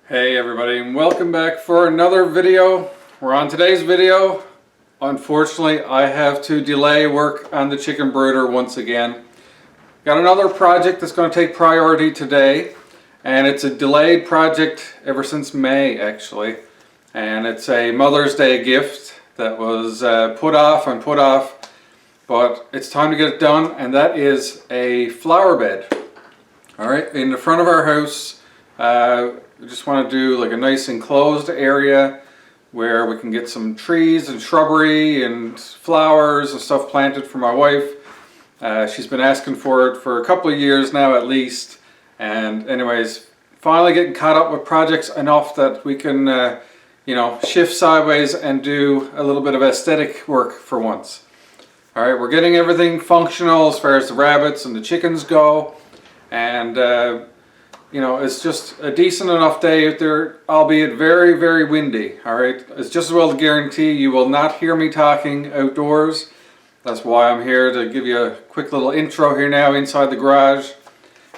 Hey everybody, and welcome back for another video. We're on today's video. Unfortunately, I have to delay work on the chicken brooder once again. Got another project that's going to take priority today, and it's a delayed project ever since May actually. And it's a Mother's Day gift that was put off, but it's time to get it done, and that is a flower bed. Alright, in the front of our house, we just want to do like a nice enclosed area where we can get some trees and shrubbery and flowers and stuff planted for my wife. She's been asking for it for a couple of years now at least, and anyways, finally getting caught up with projects enough that we can shift sideways and do a little bit of aesthetic work for once. Alright, we're getting everything functional as far as the rabbits and the chickens go, and it's just a decent enough day out there, albeit very, very windy. Alright, it's just as well to guarantee you will not hear me talking outdoors. That's why I'm here to give you a quick little intro here now inside the garage.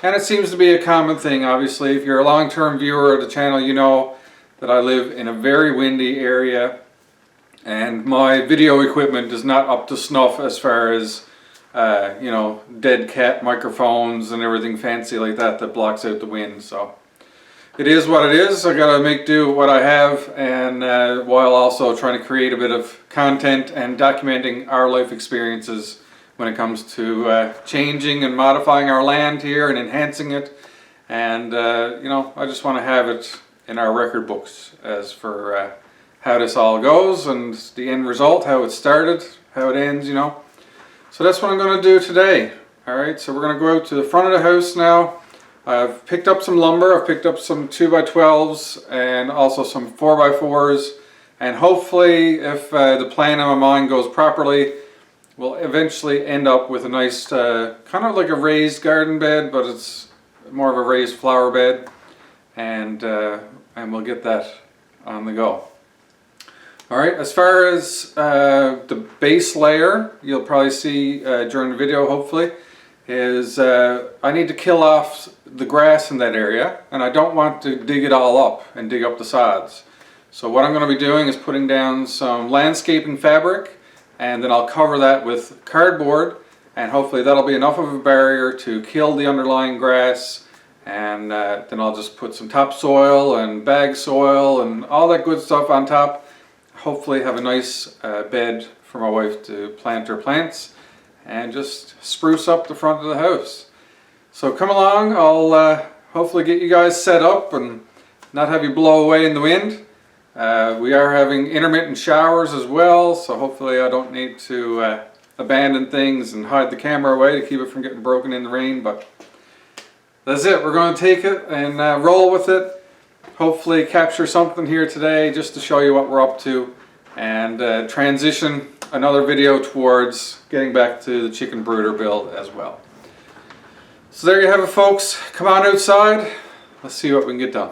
And it seems to be a common thing, obviously. If you're a long-term viewer of the channel, you know that I live in a very windy area, and my video equipment is not up to snuff as far as dead cat microphones and everything fancy like that blocks out the wind. So it is what it is. I gotta make do with what I have, and while also trying to create a bit of content and documenting our life experiences when it comes to changing and modifying our land here and enhancing it. And I just want to have it in our record books as for how this all goes and the end result, how it started, how it ends, So that's what I'm going to do today. Alright, so we're going to go out to the front of the house now. I've picked up some lumber, I've picked up some 2x12s and also some 4x4s, and hopefully if the plan in my mind goes properly, we'll eventually end up with a nice kind of like a raised garden bed, but it's more of a raised flower bed, and we'll get that on the go. Alright, as far as the base layer, you'll probably see during the video hopefully, is I need to kill off the grass in that area, and I don't want to dig it all up and dig up the sods. So what I'm going to be doing is putting down some landscaping fabric, and then I'll cover that with cardboard, and hopefully that'll be enough of a barrier to kill the underlying grass, and then I'll just put some topsoil and bag soil and all that good stuff on top. Hopefully have a nice bed for my wife to plant her plants and just spruce up the front of the house. So come along, I'll hopefully get you guys set up and not have you blow away in the wind. We are having intermittent showers as well, so hopefully I don't need to abandon things and hide the camera away to keep it from getting broken in the rain, but that's it. We're going to take it and roll with it. Hopefully capture something here today just to show you what we're up to, and transition another video towards getting back to the chicken brooder build as well. So there you have it, folks. Come on outside. Let's see what we can get done.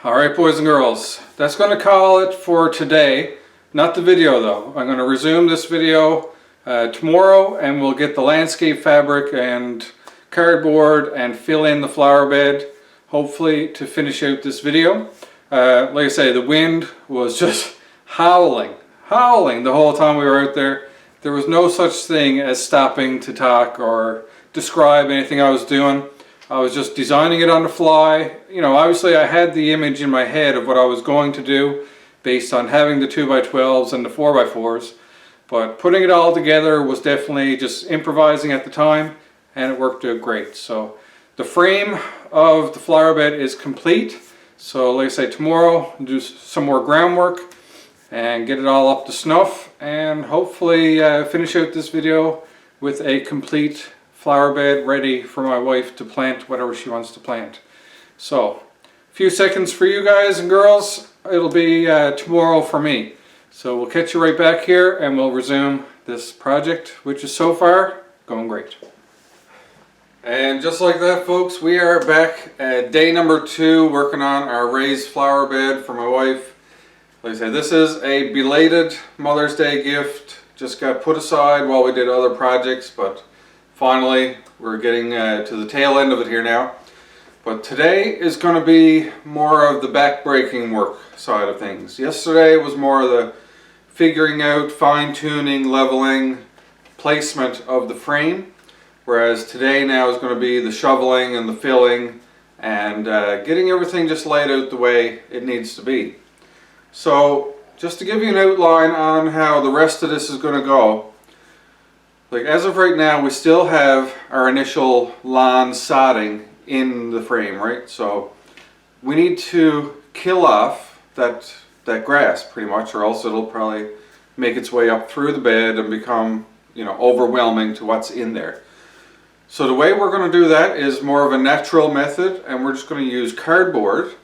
Alright boys and girls, that's going to call it for today. Not the video though. I'm going to resume this video tomorrow, and we'll get the landscape fabric and cardboard and fill in the flower bed, hopefully, to finish out this video. Like I say, the wind was just howling the whole time we were out there. There was no such thing as stopping to talk or describe anything I was doing. I was just designing it on the fly. You know, obviously I had the image in my head of what I was going to do based on having the 2x12s and the 4x4s, but putting it all together was definitely just improvising at the time, and it worked out great. So the frame of the flower bed is complete. So like I say, tomorrow I'll do some more groundwork and get it all up to snuff, and hopefully finish out this video with a complete flower bed ready for my wife to plant whatever she wants to plant. So a few seconds for you guys and girls. It'll be tomorrow for me. So we'll catch you right back here and we'll resume this project, which is so far going great. And just like that, folks, we are back at day number 2 working on our raised flower bed for my wife. Like I said, this is a belated Mother's Day gift. Just got put aside while we did other projects, but finally we're getting to the tail end of it here now. But today is going to be more of the back-breaking work side of things. Yesterday was more of the figuring out, fine-tuning, leveling, placement of the frame. Whereas today now is going to be the shoveling and the filling and getting everything just laid out the way it needs to be. So just to give you an outline on how the rest of this is going to go. Like as of right now, we still have our initial lawn sodding in the frame, right? So we need to kill off that grass pretty much, or else it'll probably make its way up through the bed and become, you know, overwhelming to what's in there. So the way we're going to do that is more of a natural method, and we're just going to use cardboard.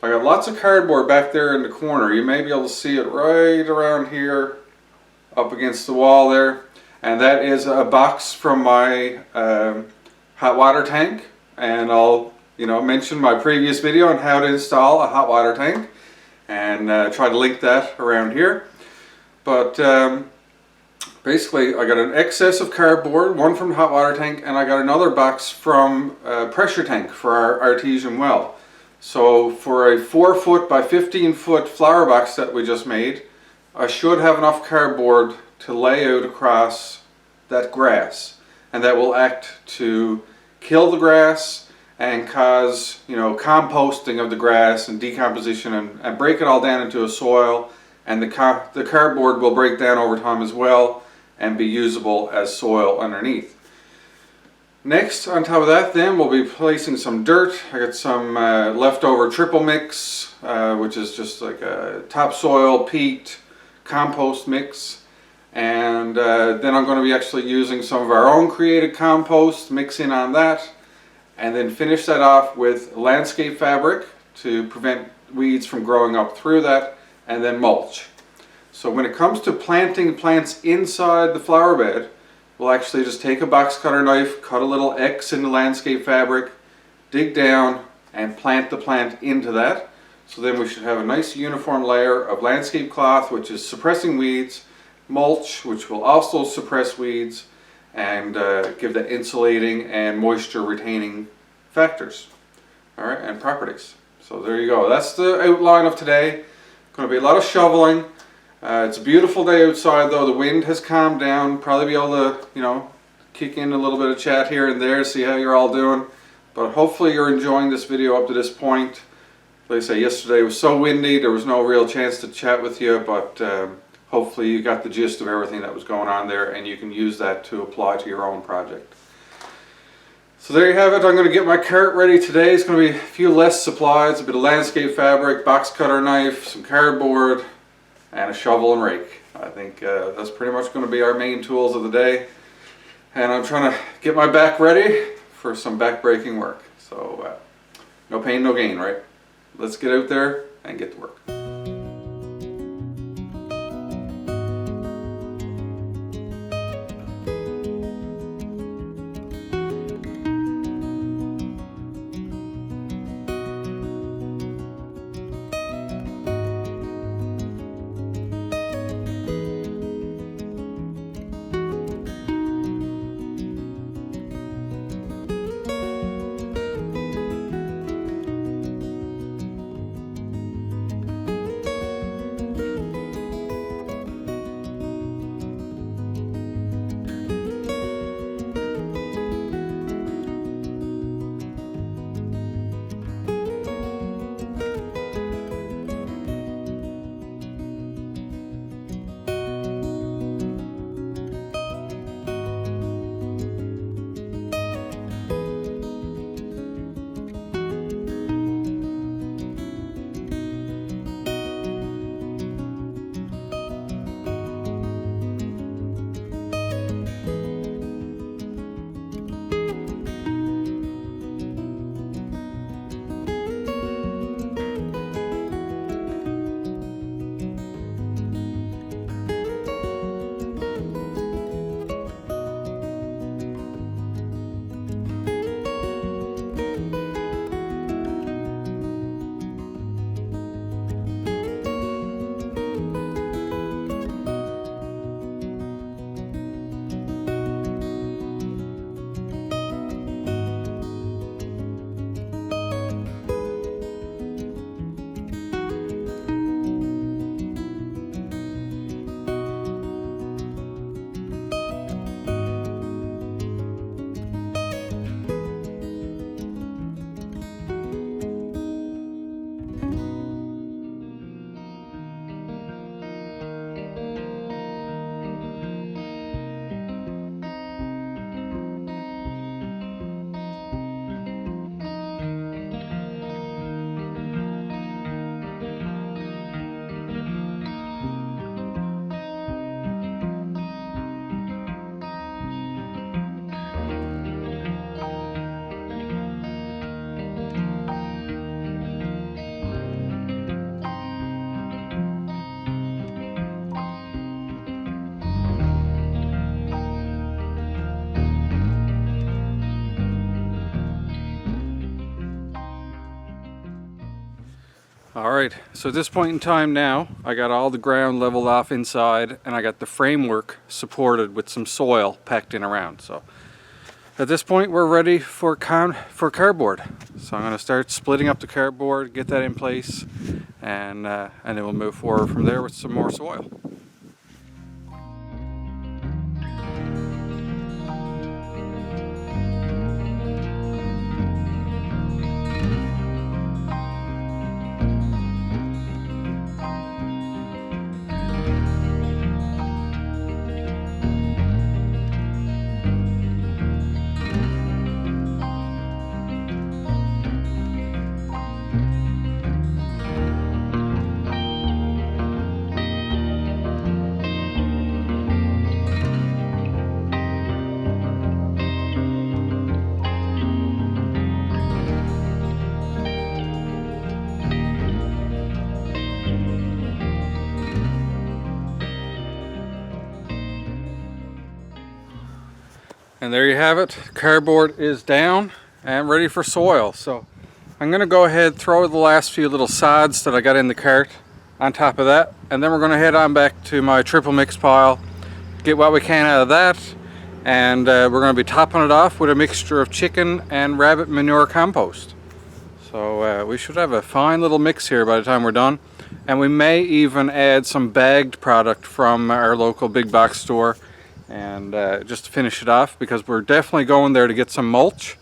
I got lots of cardboard back there in the corner. You may be able to see it right around here up against the wall there. And that is a box from my hot water tank, and I'll mention my previous video on how to install a hot water tank, and try to link that around here. But basically I got an excess of cardboard, one from the hot water tank, and I got another box from a pressure tank for our artesian well. So for a 4-foot by 15-foot flower box that we just made, I should have enough cardboard to lay out across that grass, and that will act to kill the grass and cause, you know, composting of the grass and decomposition, and break it all down into a soil, and the cardboard will break down over time as well and be usable as soil underneath. Next, on top of that, then we'll be placing some dirt. I got some leftover triple mix, which is just like a topsoil, peat, compost mix. And then I'm going to be actually using some of our own created compost, mixing on that, and then finish that off with landscape fabric to prevent weeds from growing up through that, and then mulch. So when it comes to planting plants inside the flower bed, we'll actually just take a box cutter knife, cut a little X in the landscape fabric, dig down, and plant the plant into that. So then we should have a nice uniform layer of landscape cloth, which is suppressing weeds, mulch, which will also suppress weeds and give that insulating and moisture retaining factors, all right, and properties. So there you go. That's the outline of today. Going to be a lot of shoveling. It's a beautiful day outside though. The wind has calmed down. Probably be able to, you know, kick in a little bit of chat here and there, see how you're all doing. But hopefully you're enjoying this video up to this point. Like I say, yesterday was so windy, there was no real chance to chat with you, but hopefully you got the gist of everything that was going on there, and you can use that to apply to your own project. So there you have it. I'm going to get my cart ready today. It's going to be a few less supplies, a bit of landscape fabric, box cutter knife, some cardboard, and a shovel and rake. I think that's pretty much going to be our main tools of the day. And I'm trying to get my back ready for some back-breaking work. So no pain, no gain, right? Let's get out there and get to work. Alright, so at this point in time now, I got all the ground leveled off inside and I got the framework supported with some soil packed in around. So at this point we're ready for cardboard. So I'm going to start splitting up the cardboard, get that in place, and then we'll move forward from there with some more soil. And there you have it. Cardboard is down and ready for soil. So I'm going to go ahead, throw the last few little sods that I got in the cart on top of that, and then we're going to head on back to my triple mix pile, get what we can out of that, and we're going to be topping it off with a mixture of chicken and rabbit manure compost. So we should have a fine little mix here by the time we're done, and we may even add some bagged product from our local big box store, and just to finish it off, because we're definitely going there to get some mulch.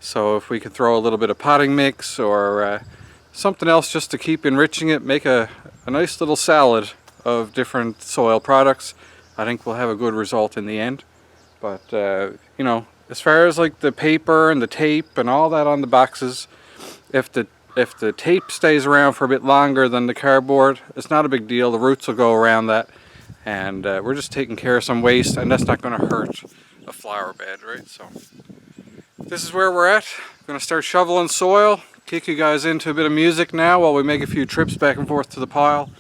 So if we could throw a little bit of potting mix or something else just to keep enriching it, make a nice little salad of different soil products, I think we'll have a good result in the end. But you know, as far as like the paper and the tape and all that on the boxes, if the tape stays around for a bit longer than the cardboard, it's not a big deal. The roots will go around that, and we're just taking care of some waste, and that's not going to hurt a flower bed, right? So this is where we're at. I'm going to start shoveling soil, kick you guys into a bit of music now while we make a few trips back and forth to the pile.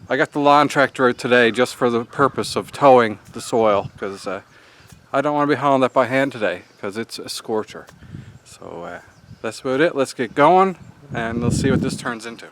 I got the lawn tractor out today just for the purpose of towing the soil, because I don't want to be hauling that by hand today because it's a scorcher. So that's about it. Let's get going and let's see what this turns into.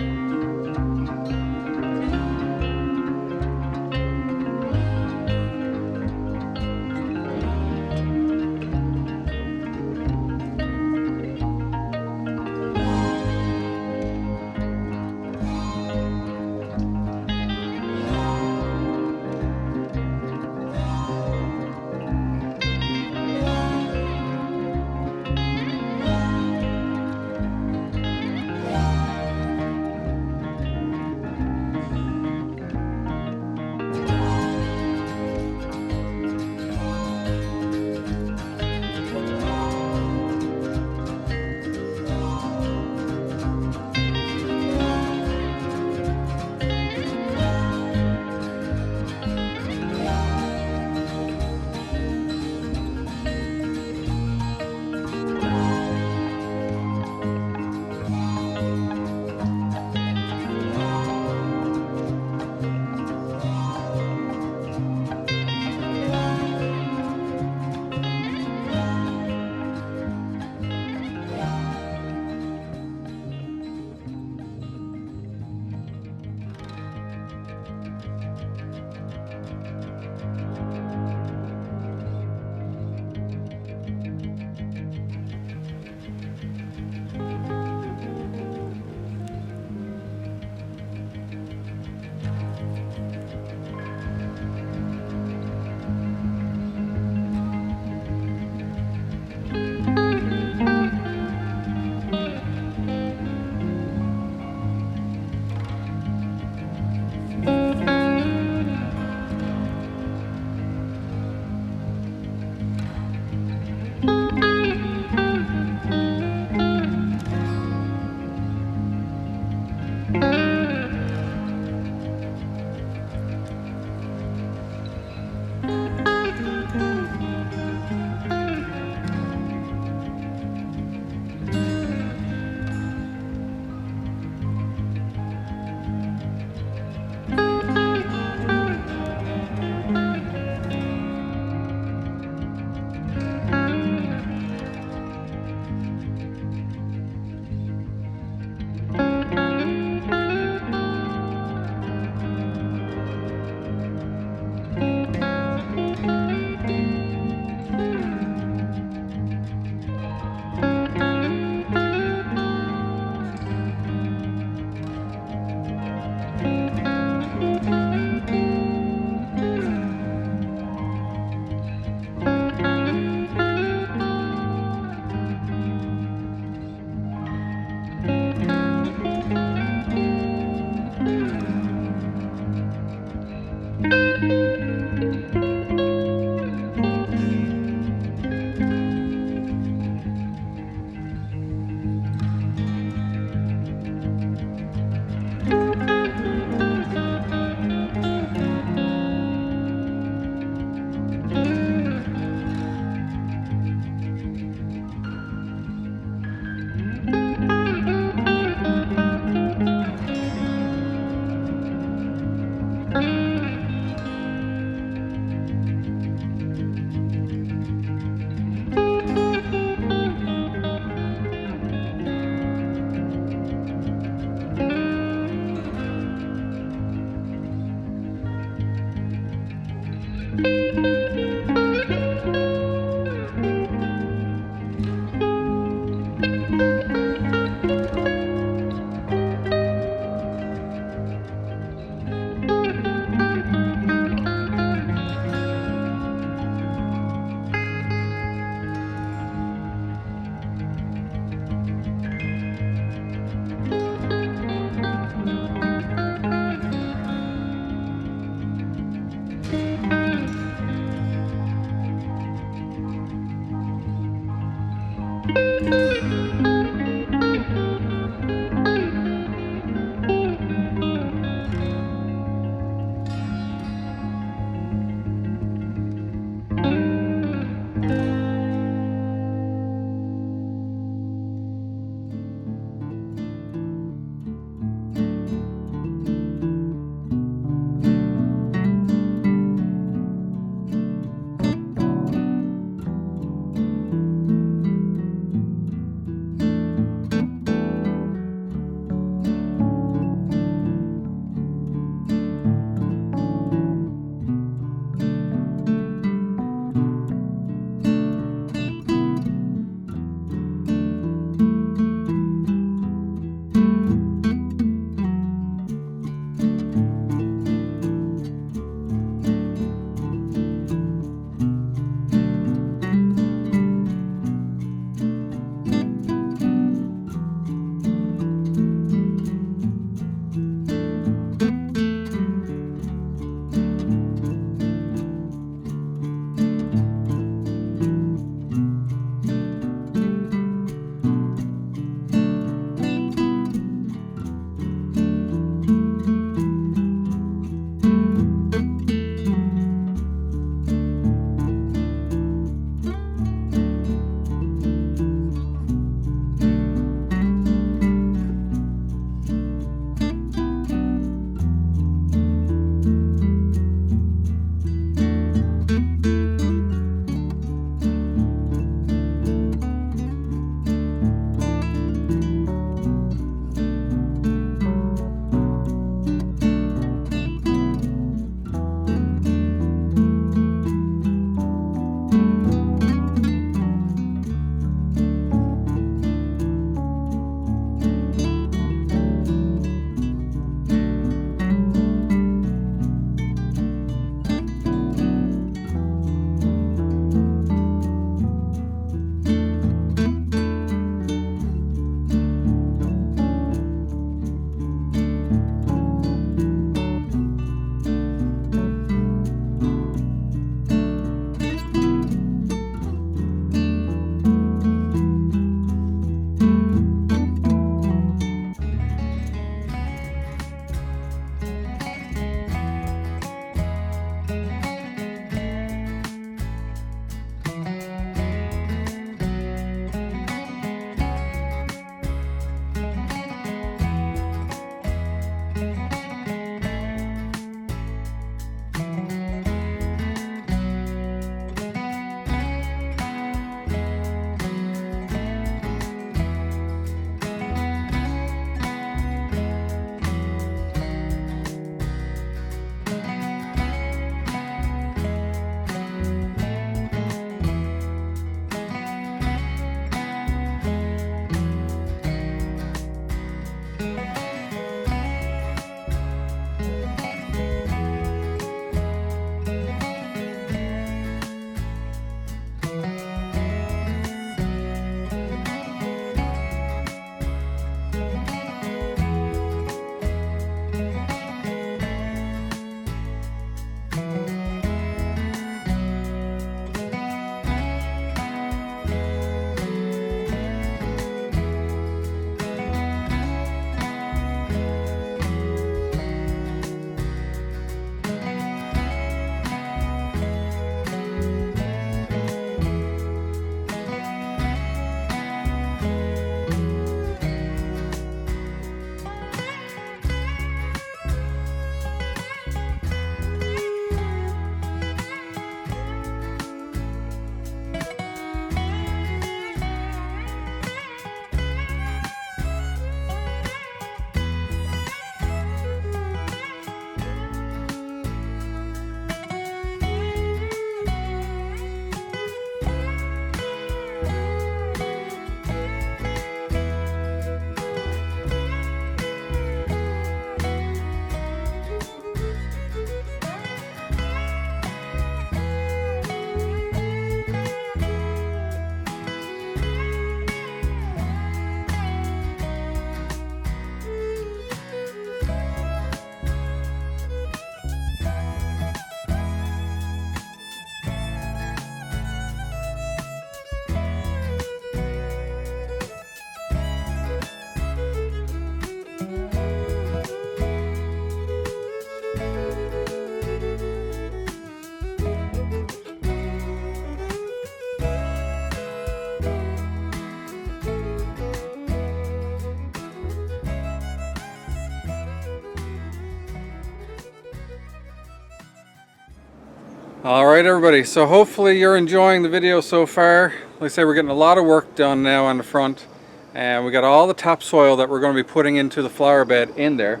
Alright everybody, so hopefully you're enjoying the video so far. Like I say, we're getting a lot of work done now on the front, and we got all the topsoil that we're going to be putting into the flower bed in there.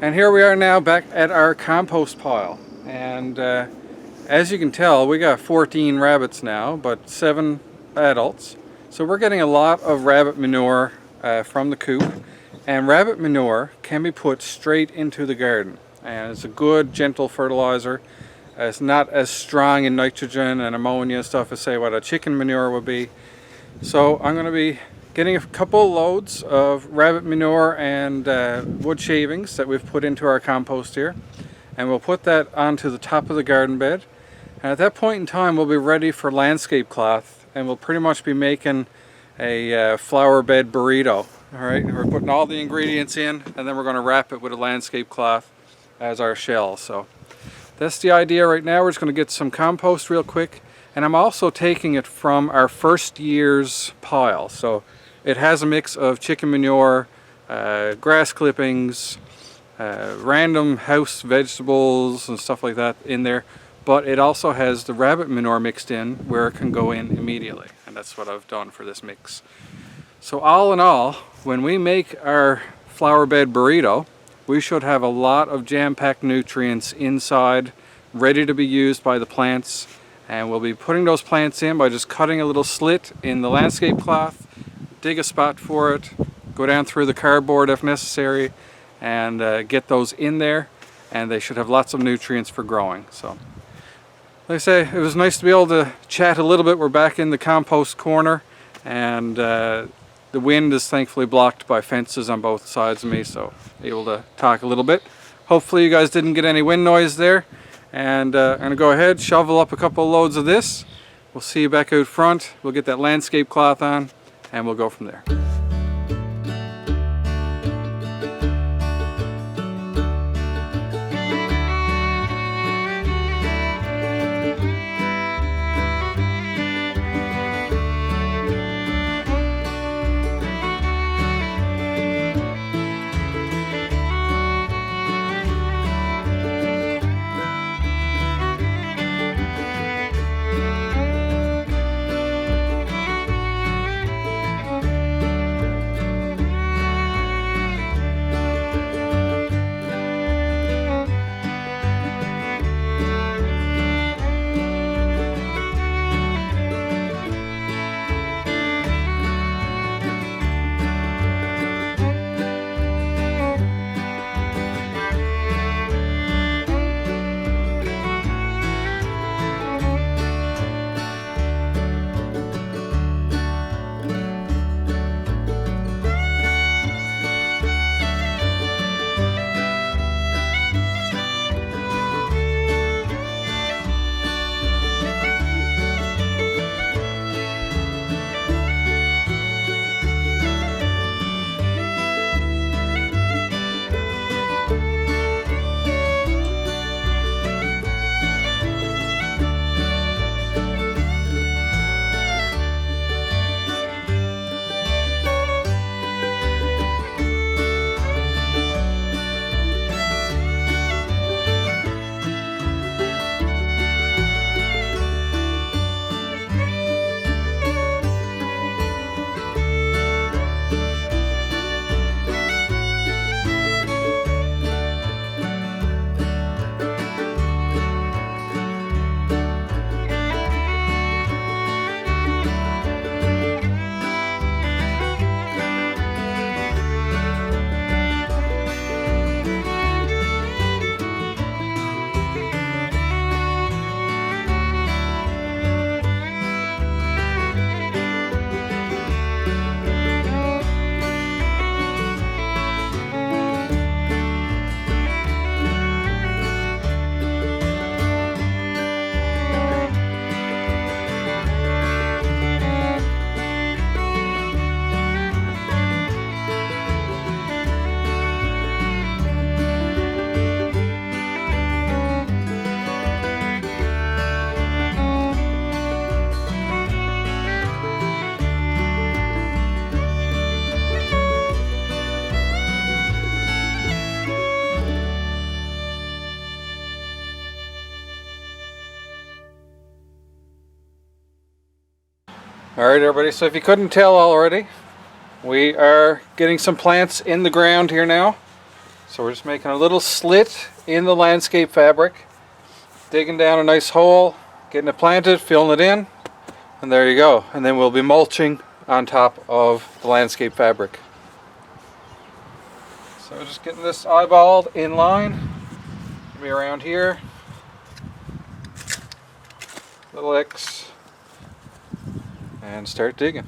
And here we are now back at our compost pile, and as you can tell, we got 14 rabbits now, but 7 adults. So we're getting a lot of rabbit manure from the coop, and rabbit manure can be put straight into the garden, and it's a good gentle fertilizer. It's not as strong in nitrogen and ammonia and stuff as say what a chicken manure would be. So I'm going to be getting a couple loads of rabbit manure and wood shavings that we've put into our compost here, and we'll put that onto the top of the garden bed. And at that point in time we'll be ready for landscape cloth, and we'll pretty much be making a flower bed burrito. Alright, we're putting all the ingredients in, and then we're going to wrap it with a landscape cloth as our shell. So that's the idea right now. We're just going to get some compost real quick, and I'm also taking it from our first year's pile. So it has a mix of chicken manure, grass clippings, random house vegetables and stuff like that in there, but it also has the rabbit manure mixed in where it can go in immediately, and that's what I've done for this mix. So all in all, when we make our flower bed burrito, we should have a lot of jam-packed nutrients inside, ready to be used by the plants, and we'll be putting those plants in by just cutting a little slit in the landscape cloth, dig a spot for it, go down through the cardboard if necessary, and get those in there, and they should have lots of nutrients for growing. So like I say, it was nice to be able to chat a little bit. We're back in the compost corner, and the wind is thankfully blocked by fences on both sides of me, so able to talk a little bit. Hopefully you guys didn't get any wind noise there. And I'm going to go ahead, shovel up a couple of loads of this. We'll see you back out front. We'll get that landscape cloth on, and we'll go from there. Alright everybody, so if you couldn't tell already, we are getting some plants in the ground here now. So we're just making a little slit in the landscape fabric, digging down a nice hole, getting it planted, filling it in, and there you go. And then we'll be mulching on top of the landscape fabric. So just getting this eyeballed in line, maybe around here, little X, and start digging.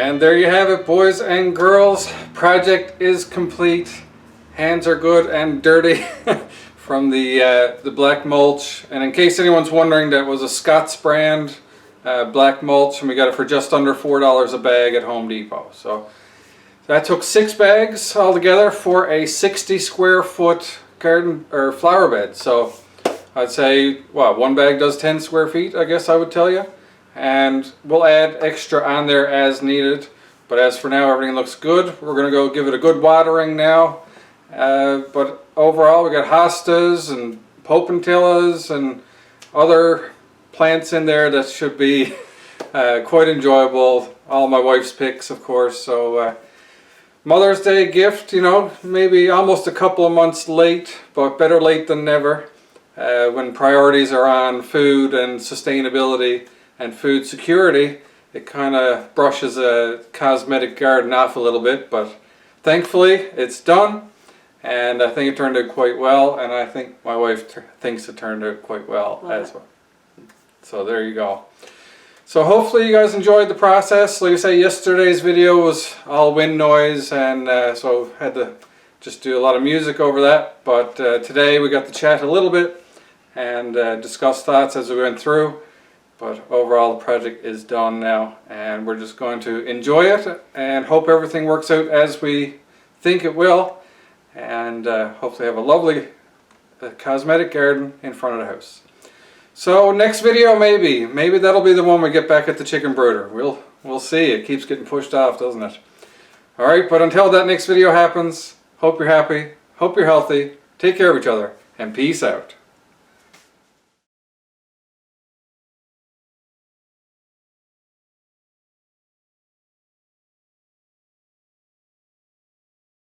And there you have it, boys and girls. Project is complete. Hands are good and dirty from the black mulch. And in case anyone's wondering, that was a Scott's brand black mulch, and we got it for just under $4 a bag at Home Depot. So that took 6 bags altogether for a 60 square foot garden or flower bed. So I'd say, well, 1 bag does 10 square feet, I guess I would tell you. And we'll add extra on there as needed. But as for now, everything looks good. We're going to go give it a good watering now. But overall, we got hostas and popentillas and other plants in there that should be quite enjoyable. All my wife's picks, of course. So Mother's Day gift, you know, maybe almost a couple of months late, but better late than never. When priorities are on food and sustainability and food security, it kind of brushes a cosmetic garden off a little bit, but thankfully it's done, and I think it turned out quite well, and I think my wife thinks it turned out quite well as well. So there you go. So hopefully you guys enjoyed the process. Like I say, yesterday's video was all wind noise, and so I had to just do a lot of music over that, but today we got to chat a little bit and discuss thoughts as we went through. But overall, the project is done now, and we're just going to enjoy it and hope everything works out as we think it will, and hopefully have a lovely cosmetic garden in front of the house. So next video, maybe that'll be the one we get back at the chicken brooder. We'll see. It keeps getting pushed off, doesn't it? All right, but until that next video happens, hope you're happy, hope you're healthy, take care of each other, and peace out.